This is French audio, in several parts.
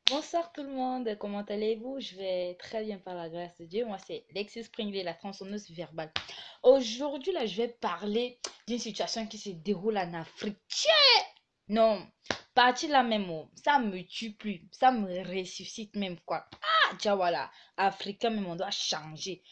Bonsoir tout le monde, comment allez-vous? Je vais très bien par la grâce de Dieu. Moi, c'est Lexis Springley, la tronçonneuse verbale. Aujourd'hui, là, je vais parler d'une situation qui se déroule en Afrique. Non, partir là même, oh, ça me tue plus, ça me ressuscite même quoi. Ah, tiens voilà, Africain même, on doit changer.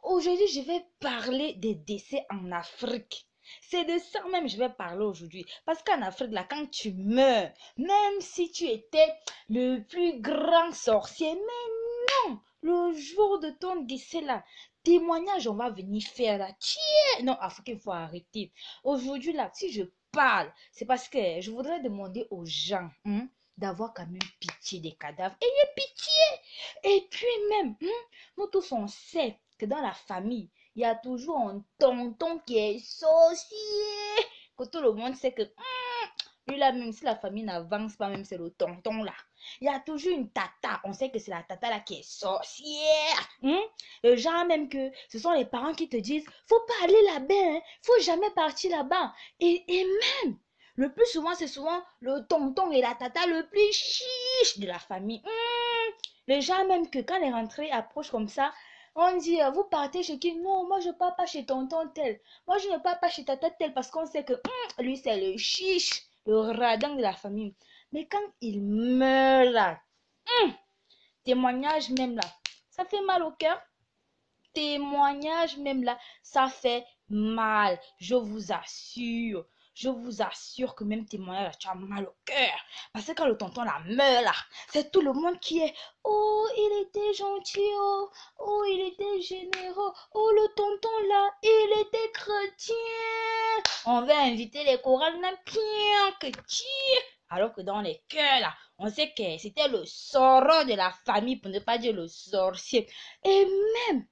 Aujourd'hui, je vais parler des décès en Afrique. C'est de ça même que je vais parler aujourd'hui. Parce qu'en Afrique, là, quand tu meurs, même si tu étais le plus grand sorcier, mais non, le jour de ton décès, là, témoignage, on va venir faire là. Tiens, non, Afrique, il faut arrêter. Aujourd'hui, là, si je parle, c'est parce que je voudrais demander aux gens d'avoir quand même pitié des cadavres. Ayez pitié. Et puis même, nous tous, on sait que dans la famille, il y a toujours un tonton qui est sorcier. Que tout le monde sait que lui là, même si la famille n'avance pas, même c'est le tonton là. Il y a toujours une tata. On sait que c'est la tata là qui est sorcière. Genre même que ce sont les parents qui te disent, faut pas aller là-bas, hein. Faut jamais partir là-bas. Et même, le plus souvent, c'est souvent le tonton et la tata le plus chiche de la famille. Les gens même que quand les rentrées approchent comme ça, on dit, vous partez chez qui? Non, moi je pars pas chez tonton tel. Moi je ne pars pas chez tata tel parce qu'on sait que lui c'est le chiche, le radin de la famille. Mais quand il meurt là, témoignage même là, ça fait mal au cœur. Témoignage même là, ça fait mal. Je vous assure. Je vous assure que même témoignage, là, tu as mal au cœur. Parce que quand le tonton la meurt là, c'est tout le monde qui est. Oh, il était gentil. Oh, oh, il était généreux. Oh, le tonton là, il était chrétien. On va inviter les chorales, n'a bien que tire. Alors que dans les cœurs là, on sait que c'était le soror de la famille, pour ne pas dire le sorcier. Et même,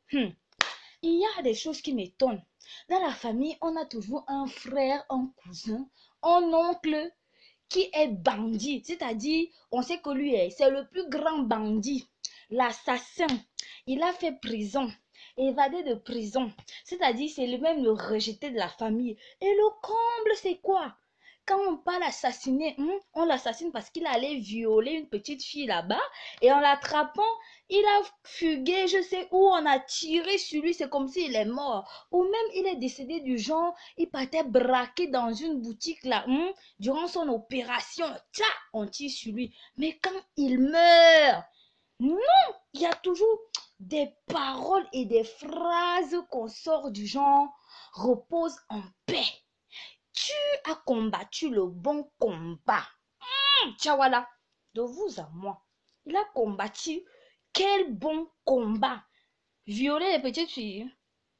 il y a des choses qui m'étonnent. Dans la famille, on a toujours un frère, un cousin, un oncle qui est bandit. C'est-à-dire, on sait que lui, c'est le plus grand bandit, l'assassin. Il a fait prison, évadé de prison. C'est-à-dire, c'est lui-même le rejeté de la famille. Et le comble, c'est quoi? Quand on parle assassiner, on l'assassine parce qu'il allait violer une petite fille là-bas et en l'attrapant, il a fugué, je sais où, on a tiré sur lui, c'est comme s'il est mort. Ou même il est décédé du genre, il partait braquer dans une boutique là, durant son opération, tcha, on tire sur lui. Mais quand il meurt, non, il y a toujours des paroles et des phrases qu'on sort du genre, repose en paix. Tu as combattu le bon combat. Tiens, voilà, de vous à moi. Il a combattu. Quel bon combat. Violer les petites filles,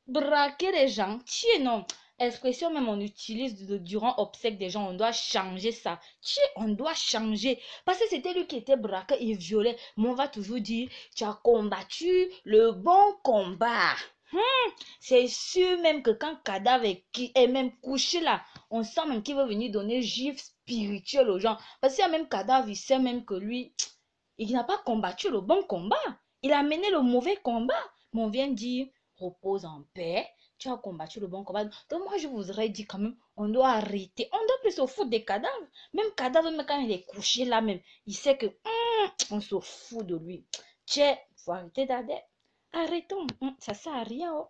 braquer les gens. Tiens, non. Expression même on utilise durant obsèques des gens. On doit changer ça. Tiens, on doit changer. Parce que c'était lui qui était braqué et violé. Mais on va toujours dire, tu as combattu le bon combat. C'est sûr même que quand cadavre est même couché là, on sent même qu'il veut venir donner gifle spirituel aux gens. Parce qu'il y a même cadavre, il sait même que lui, il n'a pas combattu le bon combat. Il a mené le mauvais combat. Mais on vient dire, repose en paix, tu as combattu le bon combat. Donc moi, je vous aurais dit quand même, on doit arrêter. On doit plus se foutre des cadavres. Même cadavre, même quand il est couché là même, il sait que on se fout de lui. Tiens, faut arrêter d'arrêter. Arrêtons. Ça sert à rien. Oh.